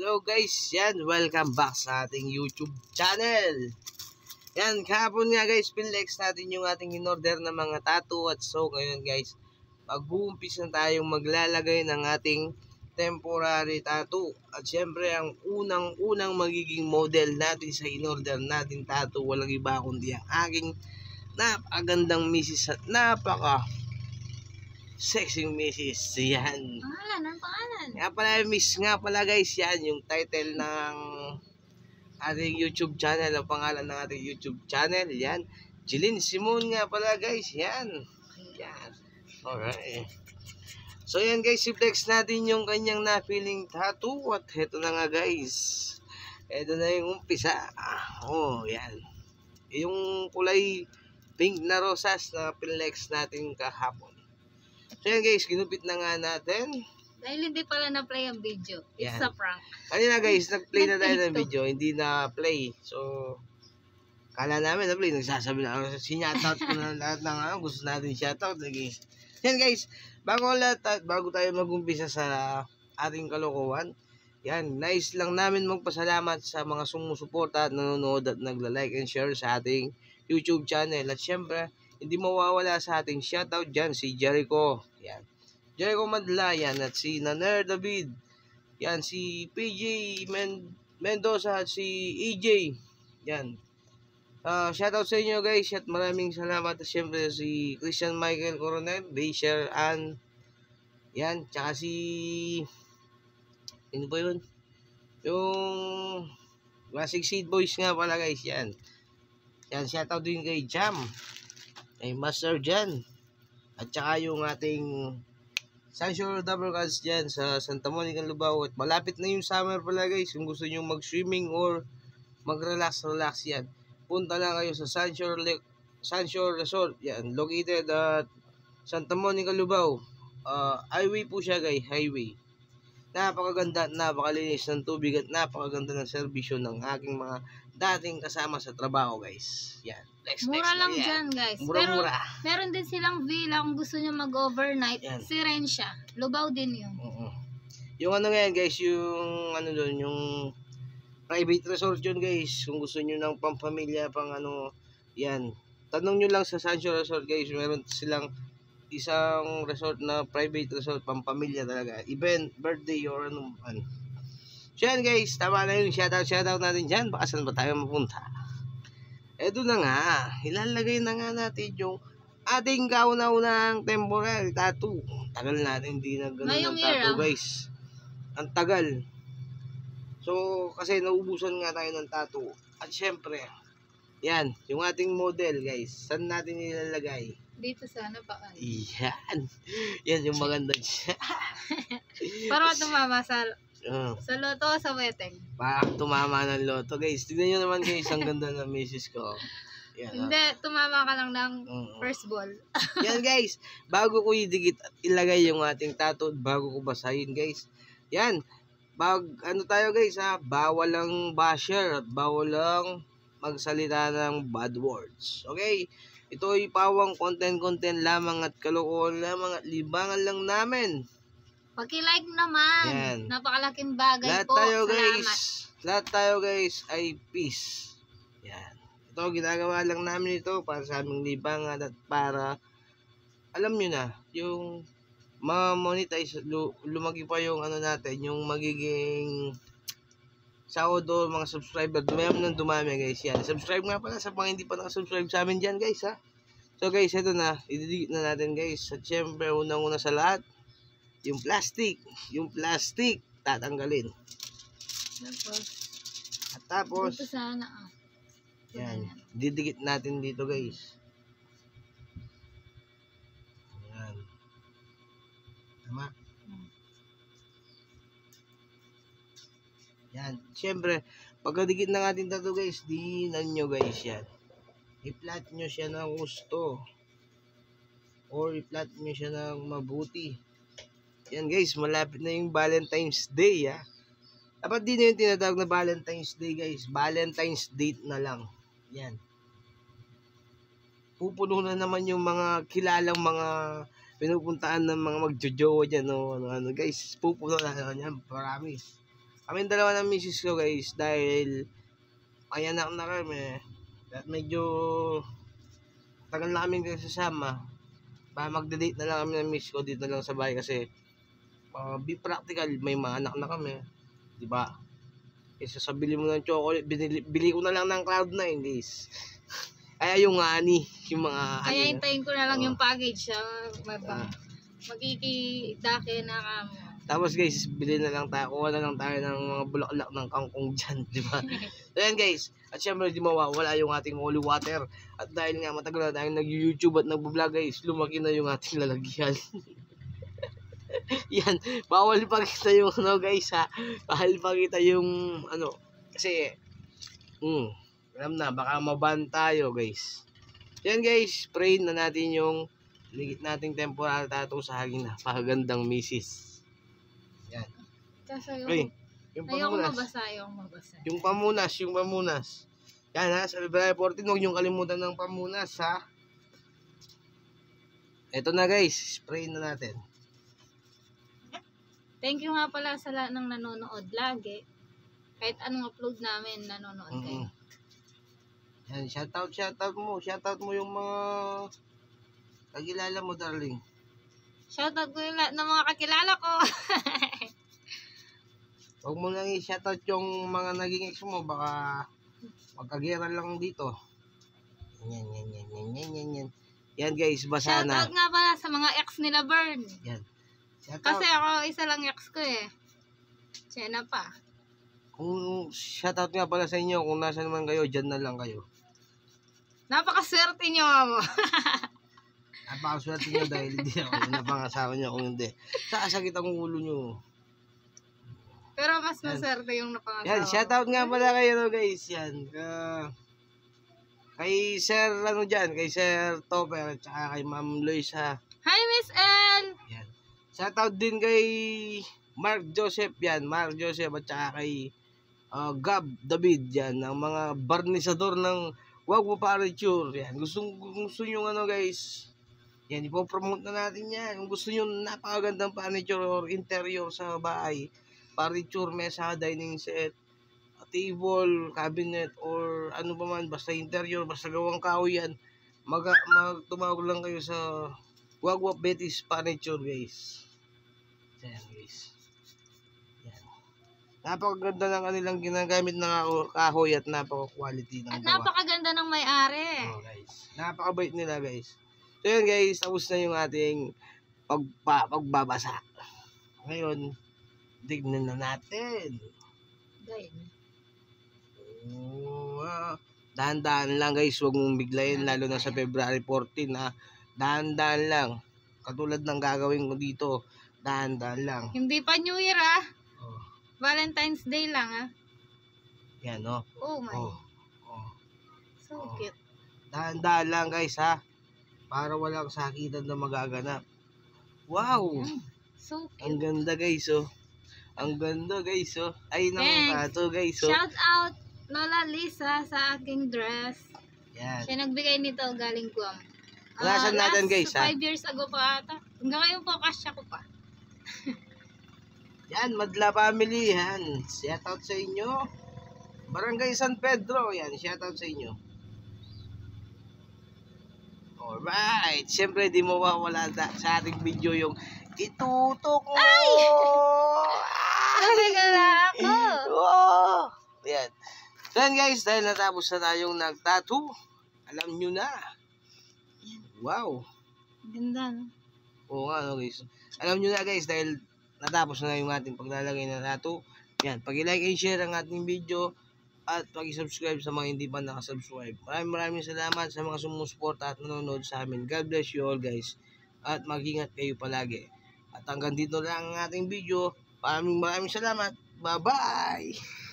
Hello guys, yan, welcome back sa ating YouTube channel. Yan, kahapon nga guys, pinlex natin yung ating in-order na mga tattoo. At so ngayon guys, mag-uumpisa tayong maglalagay ng ating temporary tattoo. At syempre, ang unang magiging model natin sa in-order natin tattoo, walang iba kundi ang aking napakagandang misis at sexy misis. Yan. Ang pangalan. Nga pala guys, yan yung title ng ating YouTube channel, ang pangalan ng ating YouTube channel. Yan, Jeline Simon nga pala guys. Yan. Yan. Alright. So yan guys, i-flex natin yung kanyang na-feeling tattoo. At heto na nga guys. Heto na yung umpisa. Oh, yan. Yung kulay pink na rosas na pinlex natin kahapon. So yan guys, ginupit na nga natin. Dahil hindi pala na-play ang video. It's Yan. a prank. Kanina guys, nag-play na tayo ng video, hindi na-play. So, kala namin na-play, nagsasabi na, sinyatout ko na lahat ng gusto natin shoutout. Guys. Yan guys, bago tayo mag-umpisa sa ating kalokohan, yan, nice lang namin magpasalamat sa mga sumusuporta at nanonood at nagla-like and share sa ating YouTube channel. At syempre, hindi mawawala sa ating shoutout dyan si Jericho. Yan. Jericho Madla, yan. At si Naner David. Yan. Si PJ Mendoza at si EJ. Yan. Shoutout sa inyo guys. At maraming salamat. At syempre si Christian Michael Coronel, Daisher Ann. Yan. Tsaka si... Ano ba yun? Yung... Classic Seed Boys nga pala guys. Yan. Yan. Shoutout din kay Jam. Ay Master dyan. At saka yung ating Sunshore Double Cuts dyan sa Santa Monica, Lubao. At malapit na yung summer pala guys. Kung gusto nyo mag-swimming or mag-relax yan, punta lang kayo sa Sunshore Resort. Yan, located at Santa Monica, Lubao. Highway po siya guys, highway. Napakaganda at napakalinis ng tubig at napakaganda ng serbisyo ng aking mga dating kasama sa trabaho guys. Yan. Mura lang dyan guys. Mura. Pero meron din silang villa kung gusto nyo mag-overnight. Yan. Sirencia. Lubao din yun. Yung ano nga yan guys, yung ano doon, yung private resort yun guys. Kung gusto nyo ng pampamilya, pang ano, yan. Tanong nyo lang sa Sunshore Resort guys. Meron silang isang resort na private resort, pampamilya talaga. Event, birthday, or ano. So yan guys, tama na yun. Shoutout natin dyan. Baka saan ba tayo mapunta? Eto na nga, ilalagay na nga natin yung ating kauna-unang temporary tattoo. Tagal natin hindi na ganun ng tattoo guys. Ang tagal. So, kasi naubusan nga tayo ng tattoo. At syempre, yan, yung ating model guys. Saan natin ilalagay? Dito sana pa. Yan. Yan yung maganda siya. Para tumama sa loto o sa weteng. Parang tumama ng loto guys. Tignan nyo naman guys, ang ganda ng misis ko. Yan, hindi, tumama ka lang ng first ball. Yan guys, bago ko idikit at ilagay yung ating tattoo, bago ko basahin guys. Yan, ano tayo guys ha, bawal lang basher at bawal lang magsalita ng bad words. Okay? Ito ay pawang content lamang at kalokohan lamang at libangan lang namin. Paki-like naman. Yan. Napakalaking bagay Lahat po. tayo Salamat. guys, lahat tayo guys ay peace. Yan. Ito, ginagawa lang namin ito para sa aming libangan at para, alam nyo na, yung ma-monetize, lumagi pa yung ano natin, yung magiging sahod o mga subscriber. Dumami guys. Yan. Subscribe nga pala sa pang hindi pa nakasubscribe sa amin dyan guys ha. So guys, ito na. Ididikit na natin guys. At syempre, unang-una sa lahat, yung plastic, tatanggalin. At tapos, dito sana yan, didikit natin dito guys. Yan. Tama? Yan. Siyempre, pagkadikit ng ating tattoo guys, dinan nyo guys yan. I-flat nyo siya ng gusto. Or i-flat nyo siya ng mabuti. Yan guys, malapit na yung Valentine's Day ha. Dapat di na yung tinatawag na Valentine's Day guys. Valentine's date na lang. Yan. Pupuno na naman yung mga kilalang mga pinupuntaan ng mga magjojowa dyan. Ano guys, pupuno na naman yan. Promise. Kami dalawa ng misis ko guys dahil may anak na kami at medyo tagal na kami kasama. Baka magde-date na lang kami ng miss ko dito lang sa bahay kasi be practical, may mga anak na kami. Diba? Kaysa sabili mo ng chocolate, bili ko na lang ng Cloud9 guys. Kaya yung ani, yung mga Kaya hintayin ko na lang yung package. Magkikidake na kamo. Tapos guys, bili na lang tayo, kuha na lang tayo ng mga bulaklak ng kangkong dyan, di ba? So yan guys, at syempre di mawawala yung ating holy water. At dahil nga matagal na tayong nag-YouTube at nag-vlog guys, lumaki na yung ating lalagyan. Yan, bawal pakita yung ano guys ha. Bawal pakita yung ano, kasi, alam na, baka maban tayo guys. So yan guys, pray na natin yung ligit nating temporal tattoo sa aking napakagandang misis. Yan. Kasi yung ayoko pamunas. mabasa. Yung pamunas. Yan ha, sa February 14, huwag niyong kalimutan ng pamunas ha. Ito na guys, spray na natin. Thank you nga pala sa lahat ng nanonood lagi. Kahit anong upload namin, nanonood kayo. Yan, shoutout mo yung mga kakilala mo darling. Shoutout ko yung lahat ng mga kakilala ko. Huwag mo nang i-shoutout yung mga naging ex mo, baka magkagera lang dito. Yan. Yan guys, basa na. Shoutout nga pala sa mga ex nila Bern. Yan. Shoutout. Kasi ako isa lang ex ko eh. Siya na pa. Kung shoutout nga pala sa inyo, kung nasa naman kayo, dyan na lang kayo. Napakaswerte nyo mo. Napakaswerte nyo dahil hindi ako napangasawa nyo kung hindi. Sasakit ang ulo nyo. Pero mas maswerte yung napangasawa. Yan, shoutout nga pala kayo no, guys. Yan. Kay Sir, ano dyan, kay Sir Topper, at saka kay Ma'am Loisa. Hi, Miss Elle! Yan. Shoutout din kay Mark Joseph, yan. Mark Joseph, at saka kay Gab David, yan. Ang mga barnisador ng Wagwa Furniture. Yan. Gusto nyo ano guys. Yan, ipopromote na natin yan. Kung gusto nyo napakagandang furniture or interior sa bahay, furniture, mesa, dining set, table, cabinet, or ano pa man, basta interior, basta gawang kahoy yan, tumawag lang kayo sa Wagwa Betis Furniture guys. Yan guys. Yan. Napakaganda ng kanilang ginagamit na kahoy at napaka-quality ng At gawa. napakaganda ng may-ari. Oh, guys. Napakabait nila guys. So yun guys, tapos na yung ating pagbabasa. Ngayon, tignan na natin. Ganyan. Dahan-dahan lang guys, huwag mong biglayin, lalo na sa February 14 ha. Dahan-dahan lang. Katulad ng gagawin ko dito, dahan-dahan lang. Hindi pa New Year ah. Oh. Valentine's Day lang ah. Yan oh. Oh my. Oh. So Oh. cute. Dahan-dahan lang guys ha. Para walang sakitan na magaganap. Wow! So cute. Ang ganda guys oh. Ang ganda guys oh. Ay nang Thanks. tato guys oh. Shout out Lola Lisa sa aking dress. Yan. Siya nagbigay nito galing Guam. Lasan natin guys ha. 5 years ago pa ata. Hanggang ngayon po kasya ko pa. Yan, Madla family yan. Shout out sa inyo. Barangay San Pedro yan. Shout out sa inyo. Alright. Siyempre di mawawala sa ating video yung itutok mo. Ay! Nagagala ako. Oh! Yan. So yan guys, dahil natapos na tayong nag-tattoo, alam nyo na. Wow. Ganda no? Oo nga no guys. Alam nyo na guys, dahil natapos na yung ating paglalagay ng tattoo. Yan, pag-like and share ang ating video at pag-subscribe sa mga hindi pa nakasubscribe. Maraming salamat sa mga sumusuporta at nanonood sa amin. God bless you all guys. At mag-ingat kayo palagi. At hanggang dito lang ang ating video. Maraming salamat. Bye-bye!